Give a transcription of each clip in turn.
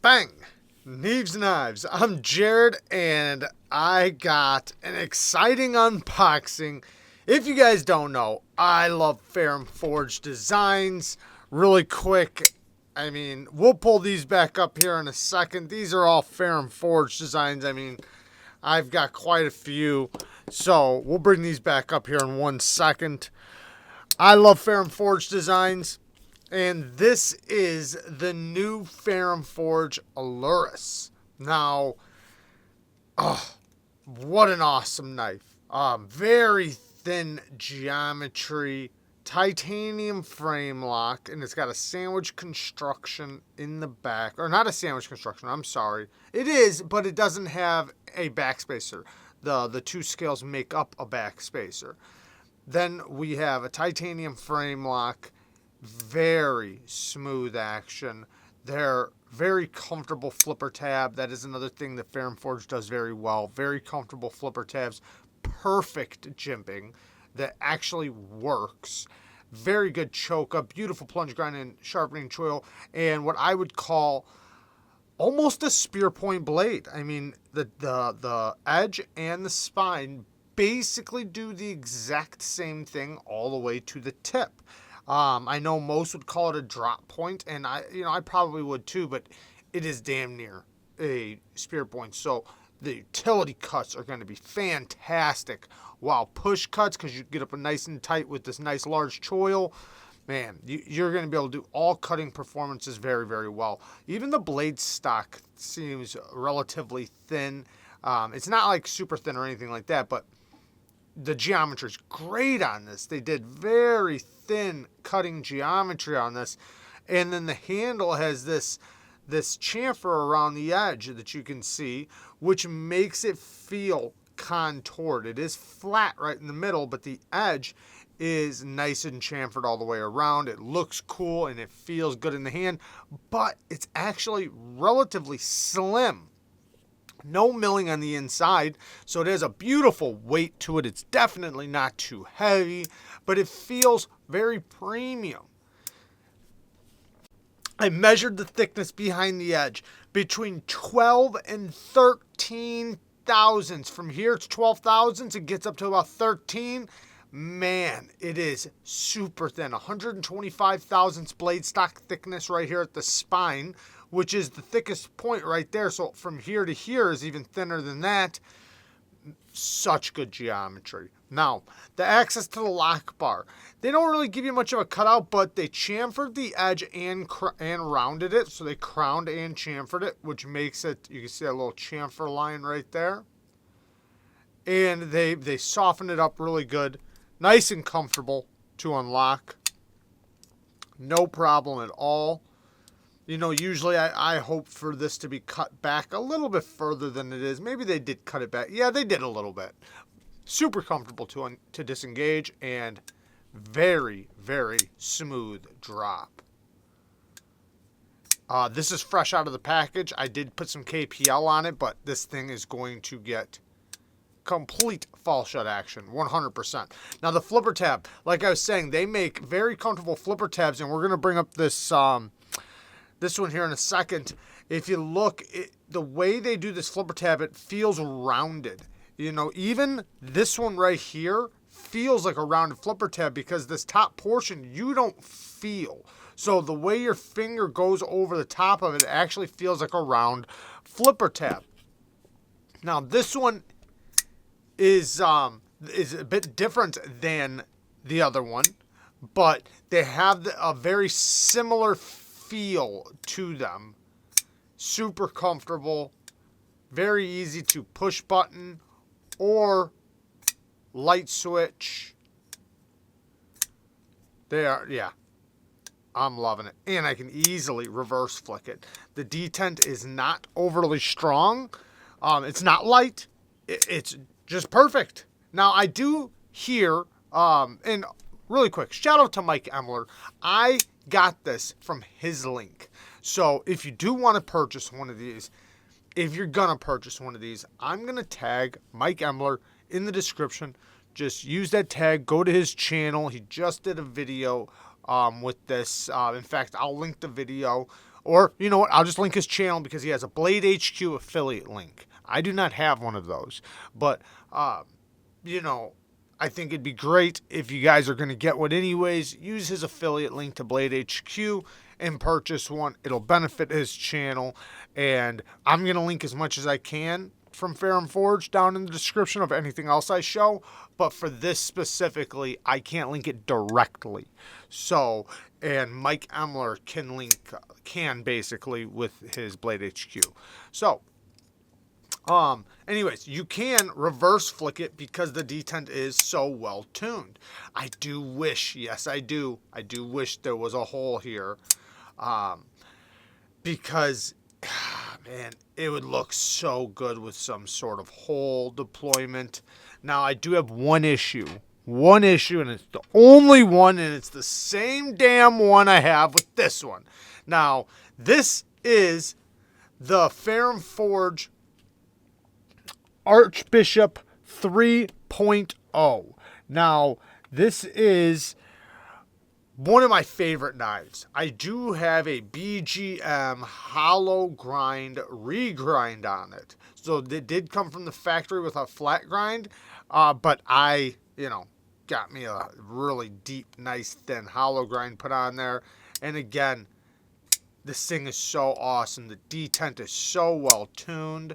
Bang! Neeves Knives. I'm Jared, and I got an exciting unboxing. If you guys don't know, I love Ferum Forged designs. Really quick, I mean, we'll pull these back up here in a second. These are all Ferum Forged designs. I mean, I've got quite a few, so we'll bring these back up here in 1 second. I love Ferum Forged designs. And this is the new Ferum Forge Allurus. Now, what an awesome knife. Very thin geometry, titanium frame lock, and it's got a sandwich construction in the back. Or not a sandwich construction, I'm sorry. It is, but it doesn't have a backspacer. The two scales make up a backspacer. Then we have a titanium frame lock. Very smooth action. They're very comfortable flipper tab. That is another thing that Ferum Forge does very well. Very comfortable flipper tabs. Perfect jimping that actually works. Very good choke up. Beautiful plunge grind and sharpening choil. And what I would call almost a spear point blade. I mean, the edge and the spine basically do the exact same thing all the way to the tip. I know most would call it a drop point, and I probably would too, but it is damn near a spear point. So the utility cuts are going to be fantastic. While push cuts, because you get up nice and tight with this nice large choil, man, you're going to be able to do all cutting performances very, very well. Even the blade stock seems relatively thin. It's not like super thin or anything like that, but the geometry is great on this. They did very thin cutting geometry on this. And then the handle has this chamfer around the edge that you can see, which makes it feel contoured. It is flat right in the middle, but the edge is nice and chamfered all the way around. It looks cool and it feels good in the hand, but it's actually relatively slim. No milling on the inside, so it has a beautiful weight to it. It's definitely not too heavy, but it feels very premium. I measured the thickness behind the edge between 12 and 13 thousandths. From here it's 12 thousandths. It gets up to about 13. Man, it is super thin. 125 thousandths blade stock thickness right here at the spine, which is the thickest point right there. So from here to here is even thinner than that. Such good geometry. Now, the access to the lock bar. They don't really give you much of a cutout, but they chamfered the edge and rounded it. So they crowned and chamfered it, which makes it, you can see a little chamfer line right there. And they softened it up really good. Nice and comfortable to unlock. No problem at all. You know, usually I hope for this to be cut back a little bit further than it is. Maybe they did cut it back. Yeah, they did a little bit. Super comfortable to disengage and very, very smooth drop. This is fresh out of the package. I did put some KPL on it, but this thing is going to get complete fall shut action, 100%. Now the flipper tab, like I was saying, they make very comfortable flipper tabs, and we're going to bring up this one here in a second. If you look, the way they do this flipper tab, it feels rounded. You know, even this one right here feels like a rounded flipper tab because this top portion you don't feel. So the way your finger goes over the top of it actually feels like a round flipper tab. Now this one is a bit different than the other one, but they have a very similar feel to them. Super comfortable, very easy to push button or light switch. They are, yeah, I'm loving it. And I can easily reverse flick it. The detent is not overly strong. It's not light. It's just perfect. Now I do hear, and really quick, shout out to Mike Emler. I got this from his link. So if you do want to purchase one of these, if you're going to purchase one of these, I'm going to tag Mike Emler in the description. Just use that tag. Go to his channel. He just did a video with this. In fact, I'll link the video Or, you know what, I'll just link his channel because he has a Blade HQ affiliate link. I do not have one of those. But, you know, I think it'd be great if you guys are going to get one anyways. Use his affiliate link to Blade HQ and purchase one. It'll benefit his channel. And I'm going to link as much as I can from Ferum Forge down in the description of anything else I show. But for this specifically, I can't link it directly. So, and Mike Emler can basically with his Blade HQ. So, anyways, you can reverse flick it because the detent is so well tuned. I do wish, yes, I do wish there was a hole here, because, man, it would look so good with some sort of hole deployment. Now, I do have one issue, and it's the only one, and it's the same damn one I have with this one. Now, this is the Ferum Forge Archbishop 3.0. Now, this is one of my favorite knives. I do have a BGM hollow grind regrind on it. So it did come from the factory with a flat grind, but I, got me a really deep, nice, thin hollow grind put on there. And again, this thing is so awesome. The detent is so well tuned.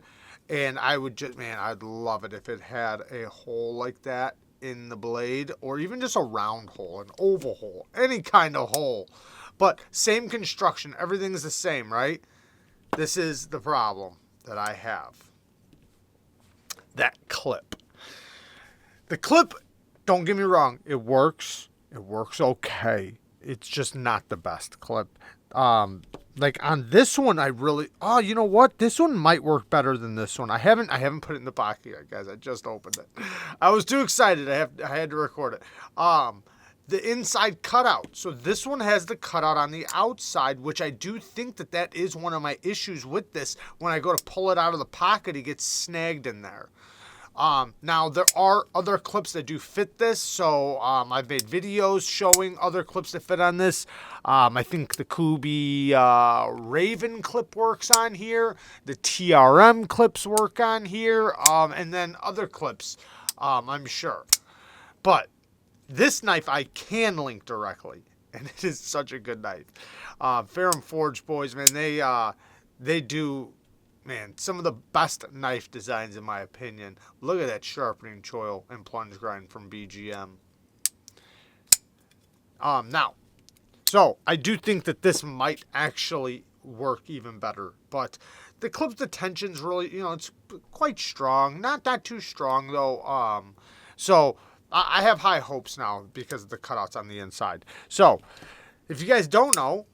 And I would just, man, I'd love it if it had a hole like that in the blade, or even just a round hole, an oval hole, any kind of hole. But same construction, everything's the same, right? This is the problem that I have. That clip. The clip, don't get me wrong, it works. It works okay. It's just not the best clip. Like on this one, I really, you know what? This one might work better than this one. I haven't put it in the pocket yet, guys. I just opened it. I was too excited. I had to record it. The inside cutout. So this one has the cutout on the outside, which I do think that is one of my issues with this. When I go to pull it out of the pocket, it gets snagged in there. Now, there are other clips that do fit this, so I've made videos showing other clips that fit on this. I think the Kubi Raven clip works on here. The TRM clips work on here, and then other clips, I'm sure. But this knife I can link directly, and it is such a good knife. Ferum Forge boys, man, they do... Man, some of the best knife designs in my opinion. Look at that sharpening choil and plunge grind from BGM. Now, so I do think that this might actually work even better. But the clip's detention's really, it's quite strong. Not too strong though. So I have high hopes now because of the cutouts on the inside. So if you guys don't know,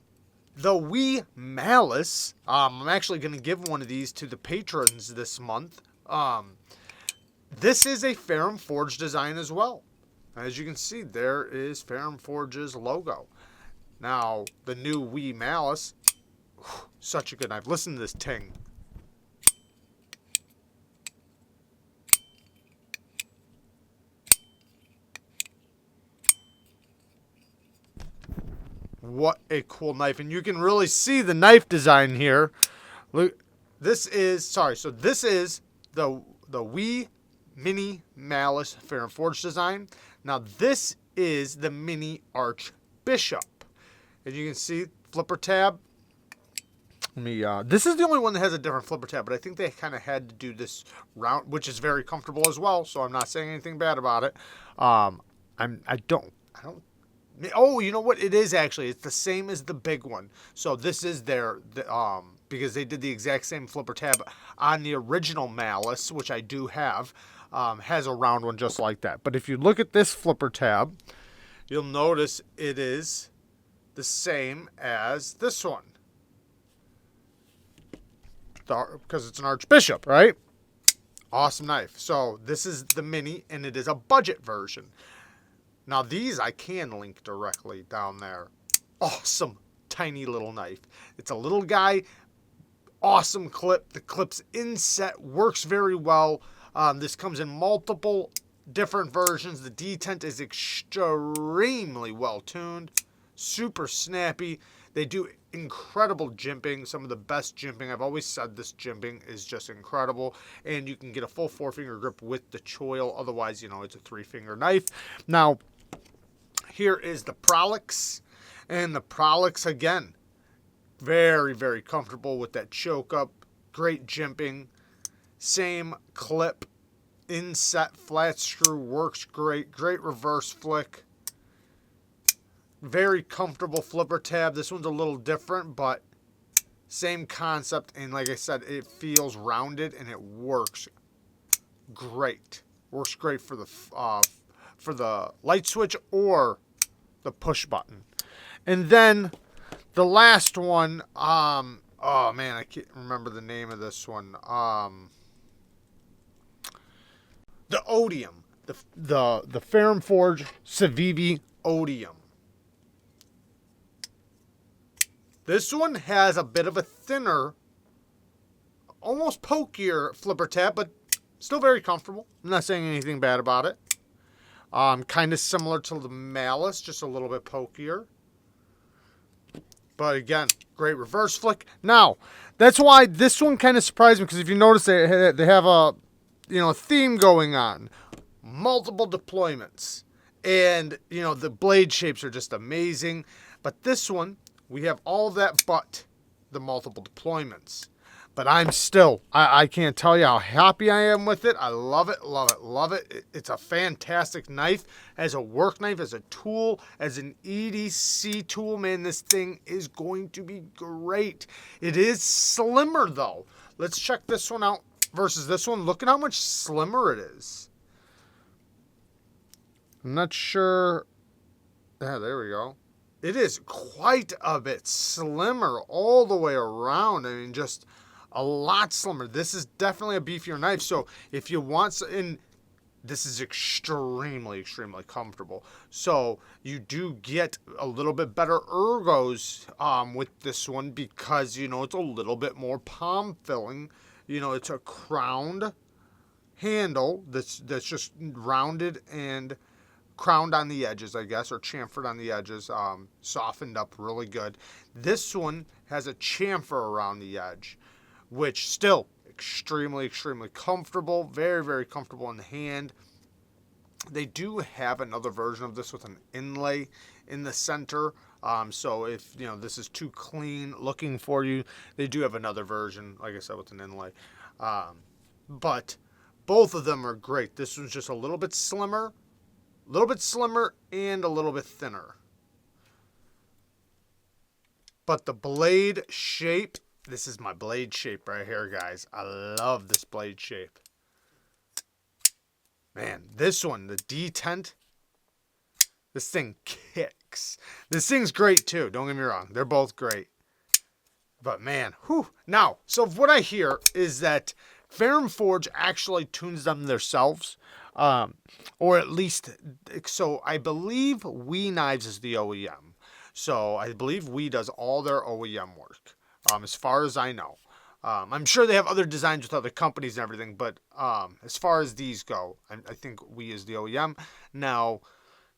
the Wee Malice, I'm actually going to give one of these to the patrons this month. This is a Ferum Forge design as well. As you can see, there is Ferum Forge's logo. Now, the new Wee Malice, such a good knife. Listen to this ting. What a cool knife. And you can really see the knife design here. Look, this is the Wee Mini Malice Ferum Forge design. Now this is the Mini Archbishop. As you can see, flipper tab. This is the only one that has a different flipper tab, but I think they kind of had to do this round, which is very comfortable as well. So I'm not saying anything bad about it. Oh, you know what? It is actually. It's the same as the big one. So this is because they did the exact same flipper tab on the original Malice, which I do have, has a round one just like that. But if you look at this flipper tab, you'll notice it is the same as this one. Because it's an Archbishop, right? Awesome knife. So this is the mini, and it is a budget version. Now these I can link directly down there. Awesome, tiny little knife. It's a little guy, awesome clip. The clip's inset, works very well. This comes in multiple different versions. The detent is extremely well tuned, super snappy. They do incredible jimping, some of the best jimping. I've always said this jimping is just incredible, and you can get a full 4-finger grip with the choil. Otherwise, you know, it's a 3-finger knife. Now, here is the PROLIX, and the PROLIX, again, very, very comfortable with that choke up, great jimping, same clip, inset flat screw, works great, great reverse flick. Very comfortable flipper tab. This one's a little different, but same concept. And like I said, it feels rounded and it works great. Works great for the light switch or the push button. And then the last one, oh man, I can't remember the name of this one. The ODIUM, the Ferum Forge CIVIVI ODIUM. This one has a bit of a thinner, almost pokier flipper tab, but still very comfortable. I'm not saying anything bad about it. Kind of similar to the Malice, just a little bit pokier. But again, great reverse flick. Now, that's why this one kind of surprised me, because if you notice, they have a theme going on, multiple deployments, and the blade shapes are just amazing. But this one, we have all of that but the multiple deployments. But I'm still, I can't tell you how happy I am with it. I love it, love it, love it. It's a fantastic knife. As a work knife, as a tool, as an EDC tool, man, this thing is going to be great. It is slimmer, though. Let's check this one out versus this one. Look at how much slimmer it is. I'm not sure. Yeah, there we go. It is quite a bit slimmer all the way around. I mean, just a lot slimmer. This is definitely a beefier knife. So if you want, and this is extremely, extremely comfortable. So you do get a little bit better ergos with this one because, it's a little bit more palm filling. It's a crowned handle that's just rounded and crowned on the edges, I guess, or chamfered on the edges, softened up really good. This one has a chamfer around the edge, which still extremely, extremely comfortable, very, very comfortable in the hand. They do have another version of this with an inlay in the center. So if, this is too clean looking for you, they do have another version, like I said, with an inlay. But both of them are great. This one's just a little bit slimmer and a little bit thinner. But the blade shape, this is my blade shape right here, guys. I love this blade shape. Man, this one, the detent, this thing kicks. This thing's great too, don't get me wrong. They're both great. But man, whew. Now, so what I hear is that Ferum Forge actually tunes them themselves. Or at least, so I believe Knives is the OEM. So I believe does all their OEM work, as far as I know. I'm sure they have other designs with other companies and everything, but as far as these go, I think is the OEM. Now,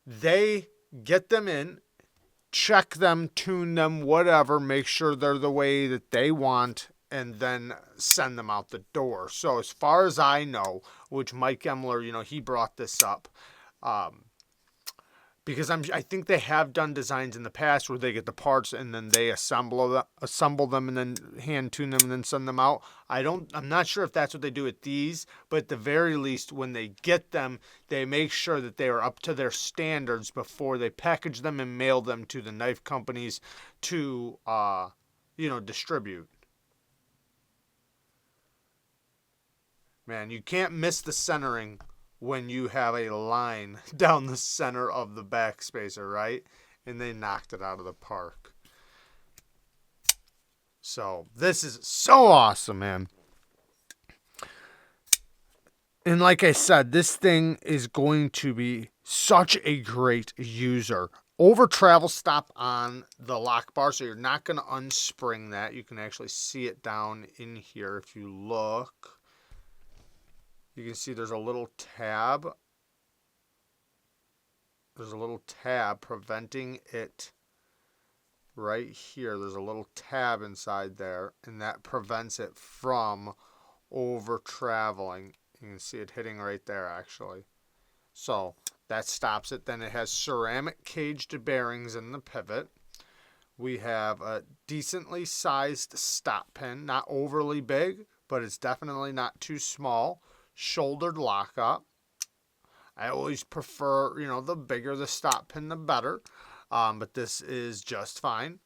they get them in, check them, tune them, whatever, make sure they're the way that they want, and then send them out the door. So as far as I know, which Mike Emler, he brought this up, because I think they have done designs in the past where they get the parts and then they assemble them and then hand tune them and then send them out. I'm not sure if that's what they do with these, but at the very least, when they get them, they make sure that they are up to their standards before they package them and mail them to the knife companies to, distribute. Man, you can't miss the centering when you have a line down the center of the backspacer, right? And they knocked it out of the park. So, this is so awesome, man. And like I said, this thing is going to be such a great user. Over travel stop on the lock bar, so you're not going to unspring that. You can actually see it down in here if you look. You can see there's a little tab. There's a little tab preventing it right here, there's a little tab inside there, and that prevents it from over traveling. You can see it hitting right there actually. So that stops it. Then it has ceramic caged bearings in the pivot. We have a decently sized stop pin, not overly big, but it's definitely not too small. Shouldered lockup. I always prefer, you know, the bigger the stop pin, the better. But this is just fine.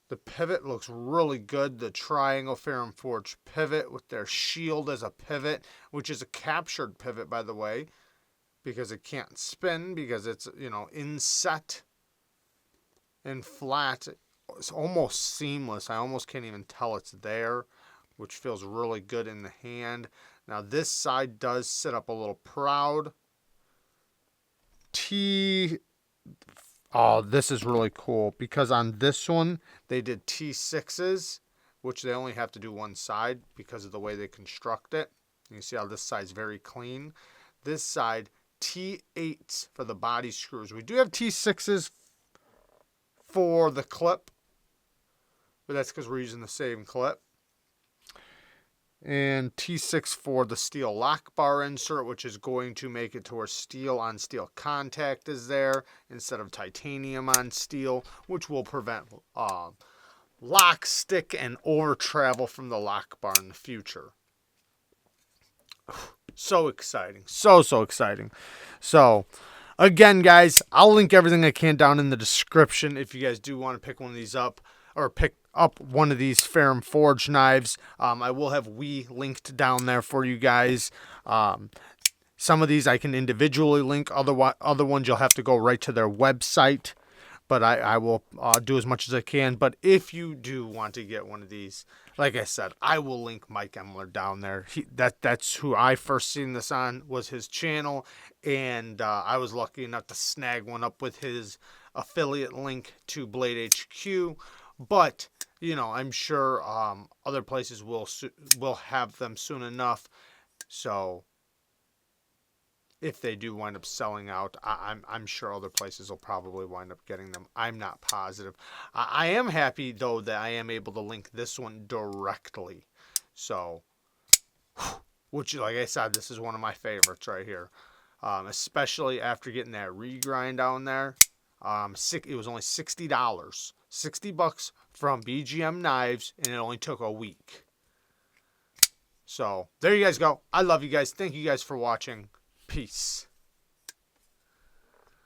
The pivot looks really good. The triangle Ferum Forge pivot with their shield as a pivot, which is a captured pivot, by the way, because it can't spin because it's, you know, inset and flat. It's almost seamless. I almost can't even tell it's there, which feels really good in the hand. Now this side does sit up a little proud. Oh, this is really cool because on this one they did T6s, which they only have to do one side because of the way they construct it. You see how this side's very clean. This side, T8s for the body screws. We do have T6s for the clip, but that's because we're using the same clip. And T6 for the steel lock bar insert, which is going to make it to where steel on steel contact is there instead of titanium on steel, which will prevent lock, stick, and over travel from the lock bar in the future. So exciting. So exciting. So, again, guys, I'll link everything I can down in the description if you guys do want to pick one of these up or pick up one of these Ferum Forge knives. I will have linked down there for you guys. Some of these I can individually link. Other ones you'll have to go right to their website. But I will do as much as I can. But if you do want to get one of these, like I said, I will link Mike Emler down there. That's who I first seen this on, was his channel. And I was lucky enough to snag one up with his affiliate link to Blade HQ. But, you know, I'm sure other places will have them soon enough. So if they do wind up selling out, I'm sure other places will probably wind up getting them. I'm not positive. I am happy, though, that I am able to link this one directly. So, which, like I said, this is one of my favorites right here. Especially after getting that regrind down there. It was only $60. $60 from BGM Knives, and it only took a week. So, there you guys go. I love you guys. Thank you guys for watching. Peace.